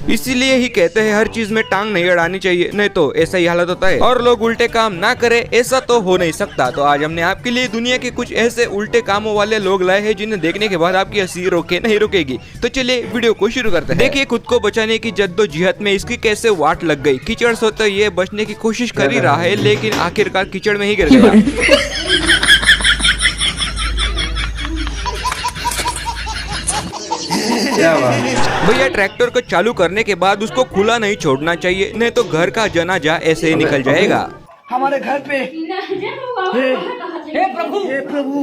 इसीलिए ही कहते हैं हर चीज में टांग नहीं अड़ानी चाहिए, नहीं तो ऐसा ही हालत होता है और लोग उल्टे काम ना करे, ऐसा तो हो नहीं सकता। तो आज हमने आपके लिए दुनिया के कुछ ऐसे उल्टे कामों वाले लोग लाए हैं जिन्हें देखने के बाद आपकी हंसी रोके नहीं रुकेगी। तो चलिए वीडियो को शुरू करते हैं। देखिए खुद को बचाने की जद्दोजहद में इसकी कैसे वाट लग गई। कीचड़ से तो ये बचने की कोशिश कर ही रहा है, लेकिन आखिरकार कीचड़ में ही गिर गया। भैया ट्रैक्टर को चालू करने के बाद उसको खुला नहीं छोड़ना चाहिए, नहीं तो घर का जनाजा ऐसे ही निकल जाएगा। हमारे घर पे हे प्रभु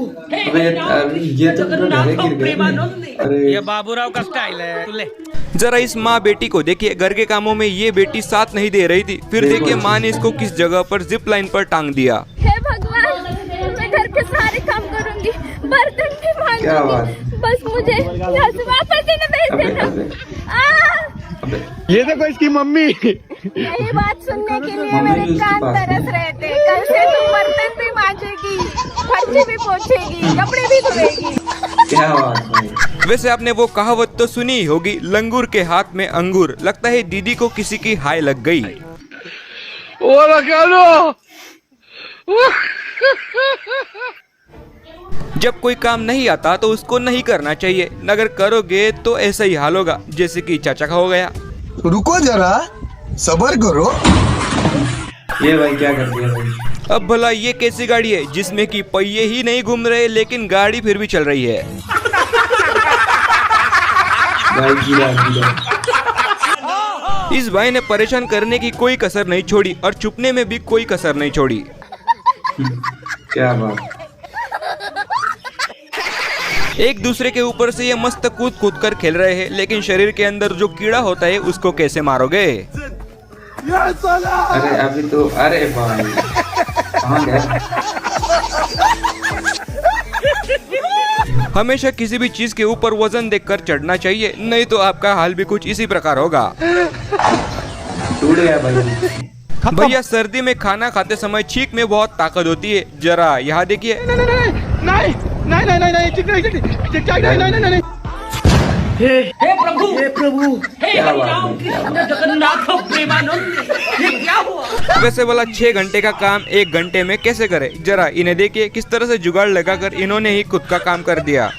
ये बाबूराव का स्टाइल है। जरा इस माँ बेटी को देखिए, घर के कामों में ये बेटी साथ नहीं दे रही थी, फिर देखिए माँ ने इसको किस जगह पर जिप लाइन पर टांग दिया। हे भगवान, मैं घर के सारे काम करूंगी, बर्तन भी मांजूंगी, बस मुझे यहाँ से वापस भेज देना। ये देखो इसकी मम्मी। यही बात सुनने के लिए मेरे कान तरस रहे थे। कल से तुम बर्तन भी मांजेगी, फर्शी भी पोंछेगी, कपड़े भी धोएगी। क्या बात है। वैसे आपने वो कहावत तो सुनी ही होगी, लंगूर के हाथ में अंगूर। लगता है दीदी को किसी की हाय लग गई। जब कोई काम नहीं आता तो उसको नहीं करना चाहिए, अगर करोगे तो ऐसा ही हाल होगा जैसे कि चाचा का हो गया। रुको जरा, सब्र करो। ये भाई क्या कर दिया भाई। अब भला ये कैसी गाड़ी है जिसमें कि पहिए ही नहीं घूम रहे लेकिन गाड़ी फिर भी चल रही है। भाई गिरा। इस भाई ने परेशान करने की कोई कसर नहीं छोड़ी और छुपने में भी कोई कसर नहीं छोड़ी। क्या बात। एक दूसरे के ऊपर से ये मस्त कूद कूद कर खेल रहे हैं, लेकिन शरीर के अंदर जो कीड़ा होता है उसको कैसे मारोगे। अरे अभी तो, अरे भाई कहाँ गया। हमेशा किसी भी चीज के ऊपर वजन देखकर चढ़ना चाहिए, नहीं तो आपका हाल भी कुछ इसी प्रकार होगा। टूट गया भाई। भैया सर्दी में खाना खाते समय छींक में बहुत ताकत होती है, जरा यहाँ देखिए। नहीं। हे प्रभु क्या बात है। जगन्नाथ प्रेमानंद, ये क्या हुआ। वैसे वाला 6 घंटे का काम 1 घंटे में कैसे करे, जरा इन्हें देखिए किस तरह से जुगाड़ लगाकर इन्होंने ही खुद का काम कर दिया।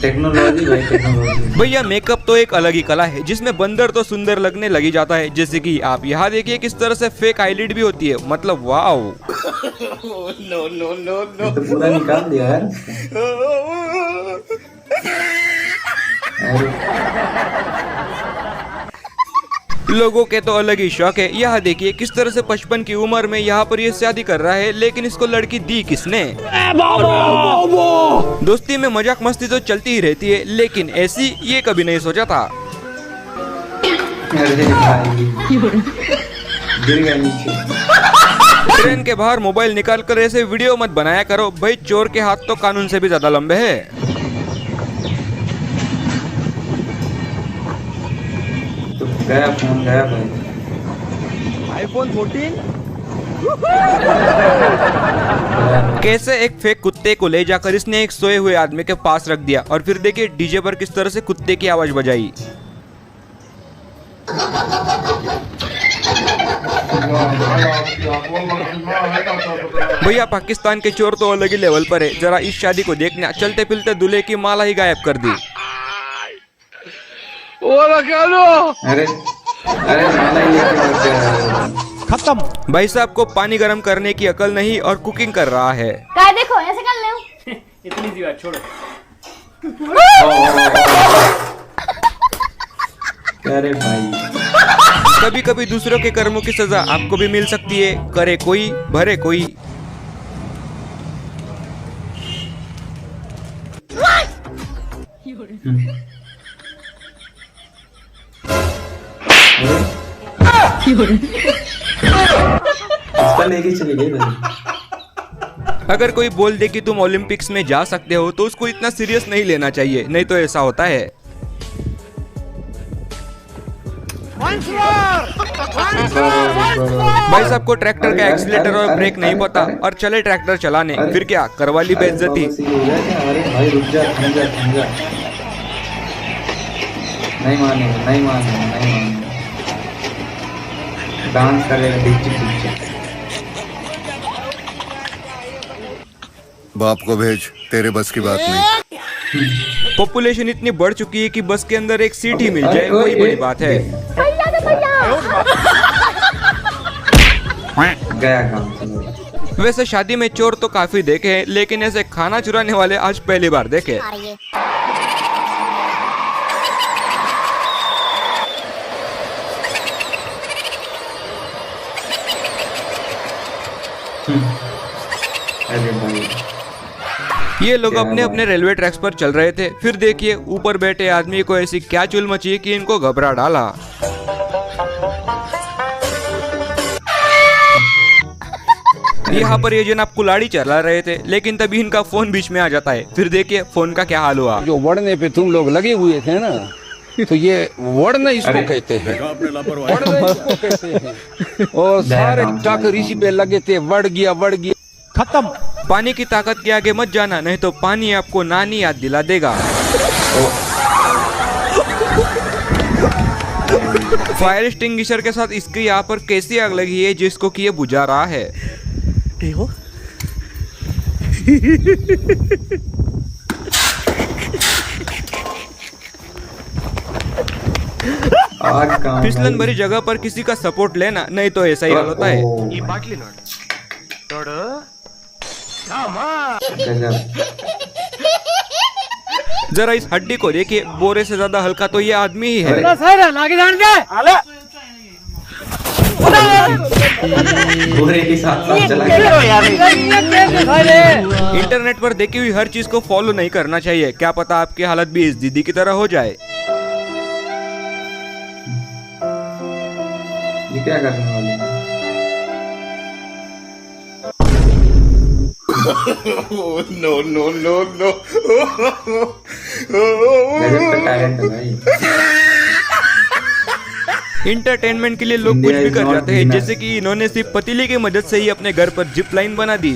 टेक्नोलॉजी भाई, टेक्नोलॉजी। भैया मेकअप तो एक अलग ही कला है जिसमें बंदर तो सुंदर लगने लगी जाता है, जैसे कि आप यहाँ देखिए किस तरह से फेक आईलिड भी होती है, मतलब वाओ। तो पूरा निकाल दिया यार। लोगों के तो अलग ही शौक है। यहाँ देखिए किस तरह से 55 की उम्र में यहाँ पर ये शादी कर रहा है, लेकिन इसको लड़की दी किसने। दोस्ती में मजाक मस्ती तो चलती ही रहती है, लेकिन ऐसी ये कभी नहीं सोचा था। अरे भाई गिर गया नीचे। ट्रेन के बाहर मोबाइल निकाल कर ऐसे वीडियो मत बनाया करो भाई, चोर के हाथ तो कानून से भी ज्यादा लंबे हैं। तो गया फोन, गया भाई। iPhone 14। कैसे एक फेक कुत्ते को ले जाकर इसने एक सोए हुए आदमी के पास रख दिया और फिर देखिए डीजे पर किस तरह से कुत्ते की आवाज बजाई। भैया पाकिस्तान के चोर तो अलग ही लेवल पर है, जरा इस शादी को देखना। चलते फिरते दूल्हे की माला ही गायब कर दी। अरे माला ही लेके खत्म। भाई साहब को पानी गर्म करने की अकल नहीं और कुकिंग कर रहा है। देखो ऐसे कर ले। इतनी सी बात छोड़ो। अरे भाई कभी कभी दूसरों के कर्मों की सजा आपको भी मिल सकती है, करे कोई भरे कोई। इसका लेके चले गए भाई। अगर कोई बोल दे कि तुम ओलंपिक्स में जा सकते हो तो उसको इतना सीरियस नहीं लेना चाहिए, नहीं तो ऐसा होता है। भाई साहब को ट्रैक्टर का एक्सीलेटर और ब्रेक नहीं पता और चले ट्रैक्टर चलाने, फिर क्या करवा ली बेइज्जती। अरे भाई रुक जा, थम जा। नहीं माने डांस करेगा पीछे। बाप को भेज, तेरे बस की बात नहीं। पॉपुलेशन इतनी बढ़ चुकी है कि बस के अंदर एक सीट ही मिल जाए वही बड़ी बात है। गया काम। वैसे शादी में चोर तो काफी देखे हैं, लेकिन ऐसे खाना चुराने वाले आज पहली बार देखे। अरे भाई ये लोग अपने अपने रेलवे ट्रैक्स पर चल रहे थे, फिर देखिए ऊपर बैठे आदमी को ऐसी क्या चुल मची कि इनको घबरा डाला। यहाँ पर ये जनाब कुल्हाड़ी चला रहे थे, लेकिन तभी इनका फोन बीच में आ जाता है। फिर देखिए फोन का क्या हाल हुआ। जो वड़ने पे तुम लोग लगे हुए थे ना, तो ये वड़ना इसको कहते हैं, वड़ना इसको कहते हैं। और सारे चाकर इसी पे लगे थे, वड़ गया खत्म। पानी की ताकत के आगे मत जाना, नहीं तो पानी आपको नानी याद दिला देगा। फायर एक्सटिंग्विशर के साथ इसके यहाँ पर कैसी आग लगी है जिसको कि ये बुझा रहा है। फिसलन भरी जगह पर किसी का सपोर्ट लेना, नहीं तो ऐसा ही हाल होता है। जरा इस हड्डी को देखिए, बोरे से ज्यादा हल्का तो ये आदमी ही है। बोरे के साथ चला गया। इंटरनेट पर देखी हुई हर चीज को फॉलो नहीं करना चाहिए, क्या पता आपकी हालत भी इस दीदी की तरह हो जाए। ये क्या करने वाले हैं? नो गजब का टैलेंट है भाई। इंटरटेनमेंट के लिए लोग कुछ भी कर जाते हैं, जैसे कि इन्होंने सिर्फ पतीले की मदद से ही अपने घर पर जिप लाइन बना दी।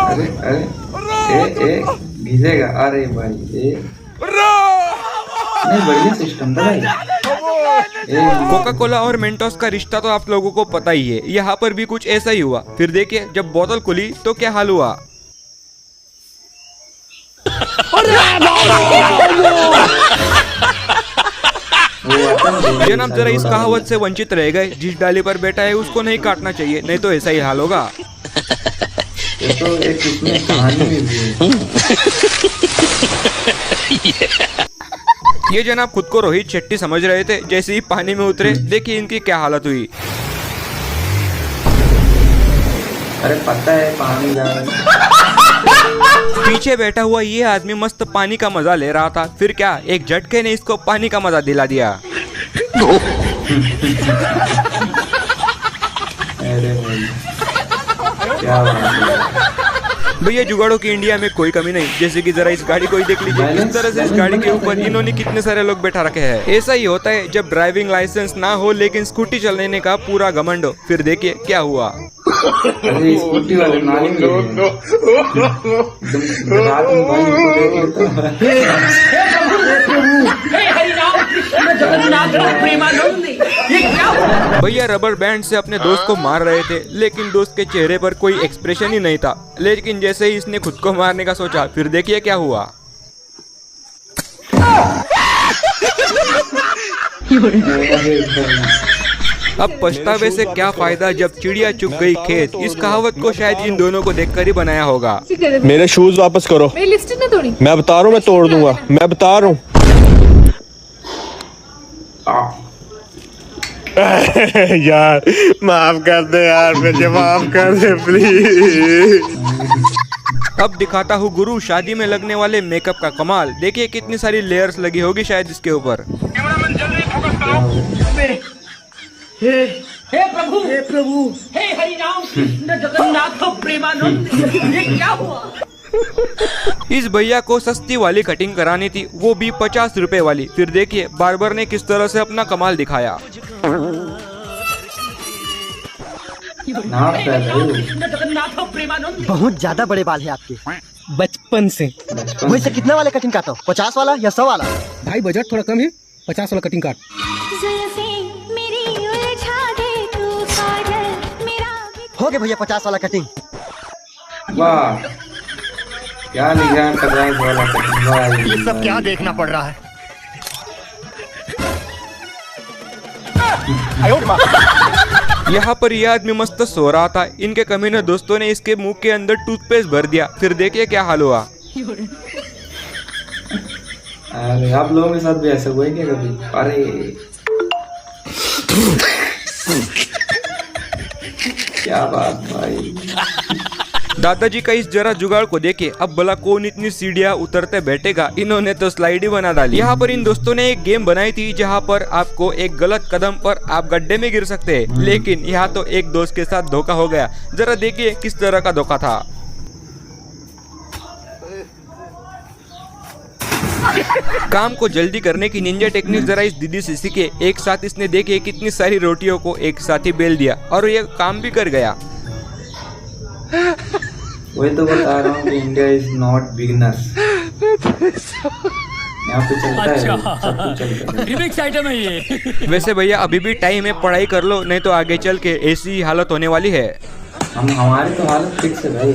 अरे भिजेगा। अरे भाई नहीं, बढ़िया सिस्टम था भाई। कोका कोला और मेंटोस का रिश्ता तो आप लोगों को पता ही है, यहाँ पर भी कुछ ऐसा ही हुआ। फिर देखिए जब बोतल खुली तो क्या हाल हुआ। जनाब जरा इस कहावत से वंचित रह गए, जिस डाली पर बैठा है उसको नहीं काटना चाहिए, नहीं तो ऐसा ही हाल होगा। ये तो एक इसमें कहानी भी है। ये जनाब खुद को रोहित शेट्टी समझ रहे थे, जैसे ही पानी में उतरे देखिए इनकी क्या हालत हुई। अरे पता है पानी जा रहा है। पीछे बैठा हुआ ये आदमी मस्त पानी का मजा ले रहा था, फिर क्या एक झटके ने इसको पानी का मजा दिला दिया। अरे भाई क्या बात है। भैया जुगाड़ों की इंडिया में कोई कमी नहीं, जैसे कि जरा इस गाड़ी को ही देख लीजिए, किस तरह से इस गाड़ी के ऊपर इन्होंने कितने सारे लोग बैठा रखे हैं। ऐसा ही होता है जब ड्राइविंग लाइसेंस ना हो लेकिन स्कूटी चलाने का पूरा घमंड हो। फिर देखिए क्या हुआ। अरे स्कूटी वाले नाली में रात में भाई इनको देख लेता। हे हरिनाम कृष्ण जगन्नाथ प्रेमानंद, ये क्या हुआ? भैया रबर बैंड से अपने दोस्त को मार रहे थे, लेकिन दोस्त के चेहरे पर कोई एक्सप्रेशन ही नहीं था। लेकिन जैसे ही इसने खुद को मारने का सोचा, फिर देखिए क्या हुआ। अब पछतावे से क्या फायदा जब चिड़िया चुग गई खेत। इस कहावत को शायद इन दोनों को देखकर ही बनाया होगा। मेरे शूज वापस करो। मेरी लिपस्टिक ना तोड़ी। मैं बता रहा हूँ, मैं तोड़ दूंगा, मैं बता रहा हूँ। यार माफ कर दे यार, मुझे माफ कर दे प्लीज। अब दिखाता हूँ गुरु शादी में लगने वाले मेकअप का कमाल। देखिए कितनी सारी लेयर्स लगी होगी शायद इसके ऊपर। हे प्रभु, हे हरिनाम कृष्ण जगन्नाथ प्रेमानंद, ये क्या हुआ? इस भैया को सस्ती वाली कटिंग करानी थी, वो भी 50 रुपए वाली। फिर देखिए बार्बर ने किस तरह से अपना कमाल दिखाया। बहुत ज्यादा बड़े बाल है आपके। बचपन से। वैसे कितना वाला कटिंग काटो, 50 वाला या 100 वाला? भाई बजट थोड़ा कम है, 50 वाला कटिंग काट। हो गया भैया 50 वाला कटिंग। वाह क्या निगाह कर रहा है वाला कटिंग, वाह ये सब क्या देखना पड़ रहा है? यहाँ पर यह आदमी मस्त सो रहा था। इनके कमीने दोस्तों ने इसके मुंह के अंदर टूथपेस्ट भर दिया। फिर देखिए क्या हाल हुआ। अरे आप लोगों के साथ भी ऐसा हुआ है क्या कभी? अरे क्या बात भाई। दादाजी का इस जरा जुगाड़ को देखे, अब भला कौन इतनी सीढ़ियाँ उतरते बैठेगा। इन्होंने तो स्लाइड ही बना डाली। यहाँ पर इन दोस्तों ने एक गेम बनाई थी जहाँ पर आपको एक गलत कदम पर आप गड्ढे में गिर सकते हैं, लेकिन यहाँ तो एक दोस्त के साथ धोखा हो गया। जरा देखिए किस तरह का धोखा था। काम को जल्दी करने की निंजा टेक्निक जरा इस दीदी से सीखे। एक साथ इसने देखे कितनी सारी रोटियों को एक साथ ही बेल दिया और ये काम भी कर गया। वही तो बता रहा हूँ कि इंडिया इज नॉट बिगिनर्स। यहाँ पे चलता है, सब कुछ चलता है। रिमिक्स आइटम है ये। वैसे भैया अभी भी टाइम है, पढ़ाई कर लो, नहीं तो आगे चल के ऐसी हालत होने वाली है। हमारी तो हालत फिक्स है भाई,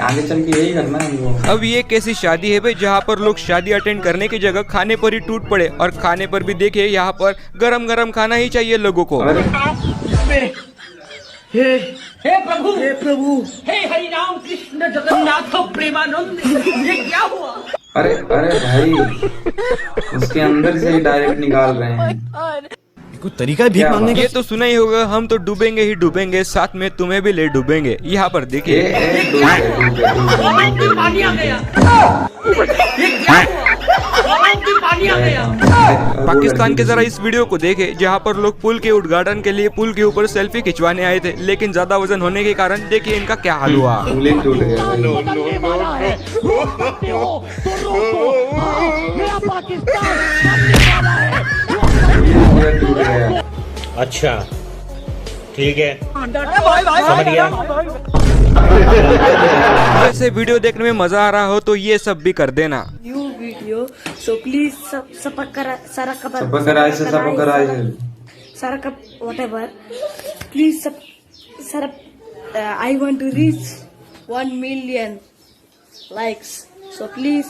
आगे चल के यही करना है हमको। अब ये कैसी शादी है भाई जहाँ पर लोग शादी अटेंड करने की जगह खाने पर ही टूट पड़े, और खाने पर भी देखिए यहाँ पर गरम गरम खाना ही चाहिए लोगों को। हे प्रभु, हे हरि राम कृष्ण जगन्नाथ प्रेमानंद, ये क्या हुआ? अरे भाई उसके अंदर से ही डायरेक्ट निकाल रहे हैं। कुछ तरीका है भीख मांगने का? ये तो सुना ही होगा, हम तो डूबेंगे ही डूबेंगे, साथ में तुम्हें भी ले डूबेंगे। यहाँ पर देखिए पानी आ गया। पानी आ गया। पाकिस्तान के जरा इस वीडियो को देखे जहाँ पर लोग पुल के उद्घाटन के लिए पुल के ऊपर सेल्फी खिंचवाने आए थे, लेकिन ज्यादा वजन होने के कारण देखिए इनका क्या हाल हुआ। उंगली टूट गया भाई। अच्छा ठीक है, समझ गया। वैसे वीडियो देखने में मजा आ रहा हो तो ये सब भी कर देना। New video, so please whatever, please I want to reach 1 million likes, so please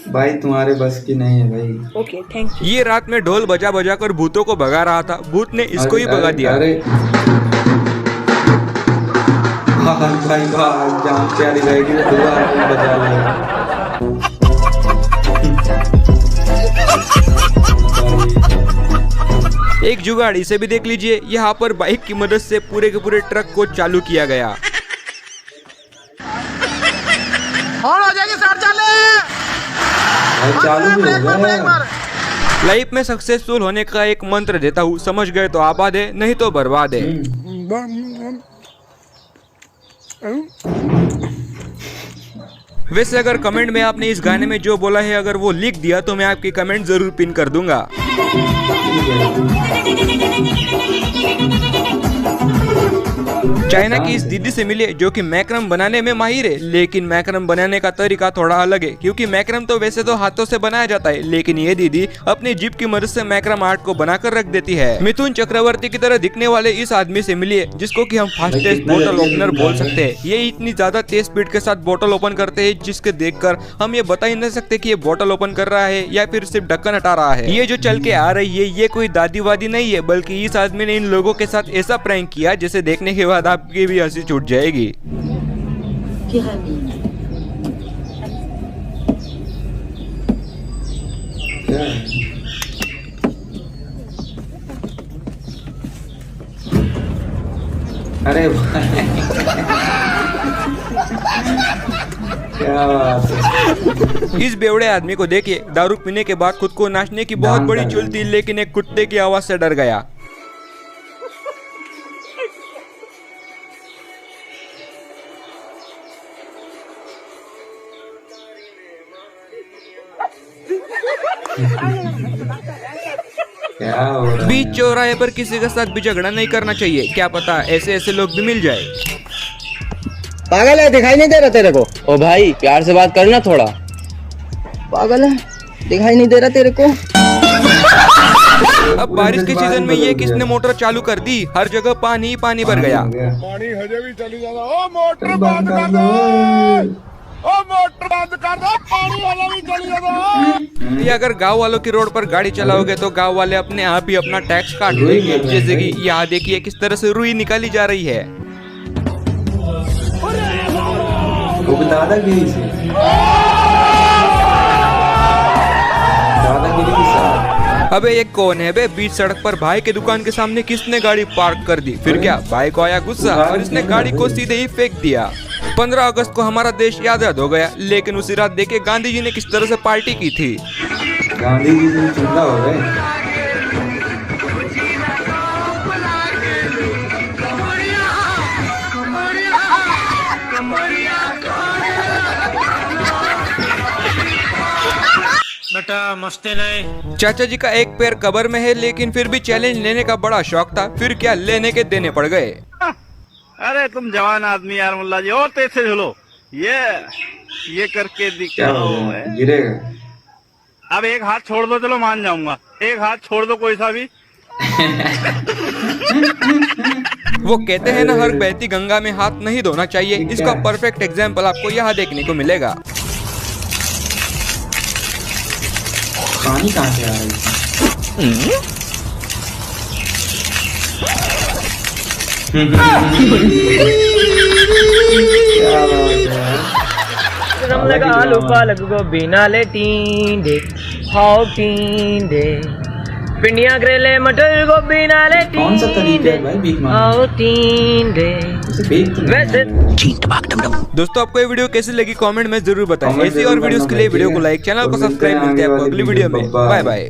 भाई तुम्हारे बस की नहीं है भाई। Okay thank you. ये रात में ढोल बजा बजा कर भूतों को भगा रहा था, भूत ने इसको ही भगा दिया। अरे भाई भाग, जान प्यारी रहेगी तो बजा लेगा। एक जुगाड़ इसे भी देख लीजिए। यहाँ पर बाइक की मदद से पूरे के पूरे ट्रक को चालू किया गया। चालू भी हो गया। लाइफ में सक्सेसफुल होने का एक मंत्र देता हूँ, समझ गए तो आबाद है, नहीं तो बर्बाद है। वैसे अगर कमेंट में आपने इस गाने में जो बोला है अगर वो लिख दिया तो मैं आपकी कमेंट जरूर पिन कर दूंगा। चाइना की इस दीदी से मिले जो कि मैक्रम बनाने में माहिर है, लेकिन मैक्रम बनाने का तरीका थोड़ा अलग है, क्योंकि मैक्रम तो वैसे तो हाथों से बनाया जाता है, लेकिन ये दीदी अपनी जीभ की मदद से मैक्रम आर्ट को बनाकर रख देती है। मिथुन चक्रवर्ती की तरह दिखने वाले इस आदमी से मिलिए जिसको कि हम फास्टेस्ट बोतल ओपनर बोल सकते हैं। ये इतनी ज्यादा तेज स्पीड के साथ बोतल ओपन करते हैं जिसके देखकर हम ये बता ही नहीं सकते कि ये बोतल ओपन कर रहा है या फिर सिर्फ ढक्कन हटा रहा है। ये जो चल के आ रही है ये कोई दादी वादी नहीं है, बल्कि इस आदमी ने इन लोगों के साथ ऐसा प्रैंक किया जिसे देखने के बाद आपकी भी हंसी छूट जाएगी। अरे क्या बात है। इस बेवड़े आदमी को देखिए, दारू पीने के बाद खुद को नाचने की बहुत बड़ी चुल थी, लेकिन एक कुत्ते की आवाज से डर गया। क्या हो रहा है? बीच चौराहे पर किसी के साथ भी झगड़ा नहीं करना चाहिए, क्या पता ऐसे ऐसे लोग भी मिल जाए। पागल है, दिखाई नहीं दे रहा तेरे को? ओ भाई प्यार से बात करना थोड़ा। पागल है, दिखाई नहीं दे रहा तेरे को? अब बारिश के सीजन में ये किसने मोटर चालू कर दी, हर जगह पानी ही पानी भर गया। पानी हजे भी चली जाता। ओ मोटर बंद कर दो, ओ मोटर बंद कर दो, पानी वाला भी चली जाता। ये अगर गांव वालों की रोड पर गाड़ी चलाओगे तो गांव वाले अपने आप ही अपना टैक्स काट लेंगे। जैसे कि यहाँ देखिए किस तरह से रुई निकाली जा रही है। दादागिरी से, दादागिरी के साथ। अबे ये कौन है बे, बीच सड़क पर भाई के दुकान के सामने किसने गाड़ी पार्क कर दी। फिर क्या, भाई को आया गुस्सा और इसने गाड़ी को सीधे ही फेंक दिया। 15 अगस्त को हमारा देश आजाद हो गया, लेकिन उसी रात देखे गांधी जी ने किस तरह से पार्टी की थी। गांधी जी से चुंदा हो गए। बेटा मस्ती नहीं। चाचा जी का एक पैर कब्र में है, लेकिन फिर भी चैलेंज लेने का बड़ा शौक था। फिर क्या, लेने के देने पड़ गए। अरे तुम जवान आदमी यार, मुल्ला जी और तेज से झूलो। ये करके क्या हो गया? गिरेगा। अब एक हाथ छोड़ दो, चलो मान जाऊंगा। एक हाथ छोड़ दो कोई सा भी। वो कहते हैं ना, हर बहती गंगा में हाथ नहीं धोना चाहिए। इसका परफेक्ट एग्जाम्पल आपको यहाँ देखने को मिलेगा। पानी कहाँ से आ रहा लगा आलू पालक गोभी नाले टींडे, हाउ टींडे, पिंडियां करेले मटर गोभी नाले टींडे। कौन सा तरीका है भाई भीख मांगने? हाउ टींडे। वैसे दोस्तों आपको ये वीडियो कैसी लगी कमेंट में जरूर बताएं। ऐसी और वीडियोस के लिए वीडियो को लाइक, चैनल को सब्सक्राइब। मिलते हैं आपको अगली वीडियो में। Bye bye.